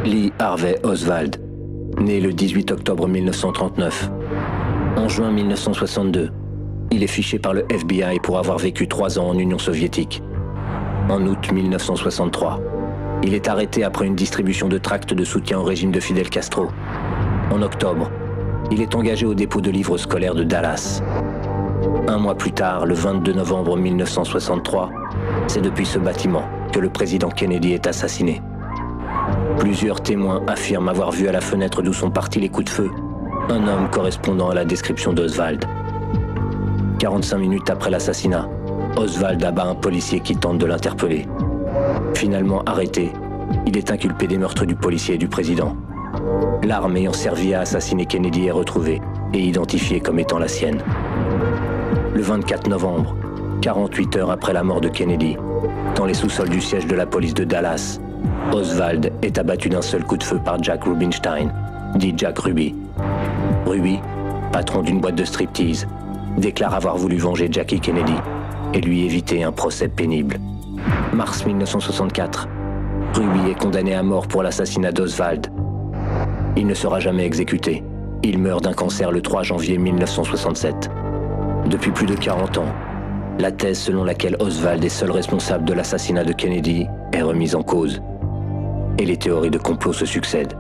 Lee Harvey Oswald, né le 18 octobre 1939. En juin 1962, il est fiché par le FBI pour avoir vécu 3 ans en Union soviétique. En août 1963, il est arrêté après une distribution de tracts de soutien au régime de Fidel Castro. En octobre, il est engagé au dépôt de livres scolaires de Dallas. 1 mois plus tard, le 22 novembre 1963, c'est depuis ce bâtiment que le président Kennedy est assassiné. Plusieurs témoins affirment avoir vu à la fenêtre d'où sont partis les coups de feu un homme correspondant à la description d'Oswald. 45 minutes après l'assassinat, Oswald abat un policier qui tente de l'interpeller. Finalement arrêté, il est inculpé des meurtres du policier et du président. L'arme ayant servi à assassiner Kennedy est retrouvée et identifiée comme étant la sienne. Le 24 novembre, 48 heures après la mort de Kennedy, dans les sous-sols du siège de la police de Dallas, Oswald est abattu d'un seul coup de feu par Jack Rubinstein, dit Jack Ruby. Ruby, patron d'une boîte de striptease, déclare avoir voulu venger Jackie Kennedy et lui éviter un procès pénible. Mars 1964, Ruby est condamné à mort pour l'assassinat d'Oswald. Il ne sera jamais exécuté. Il meurt d'un cancer le 3 janvier 1967. Depuis plus de 40 ans, la thèse selon laquelle Oswald est seul responsable de l'assassinat de Kennedy est remise en cause. Et les théories de complot se succèdent.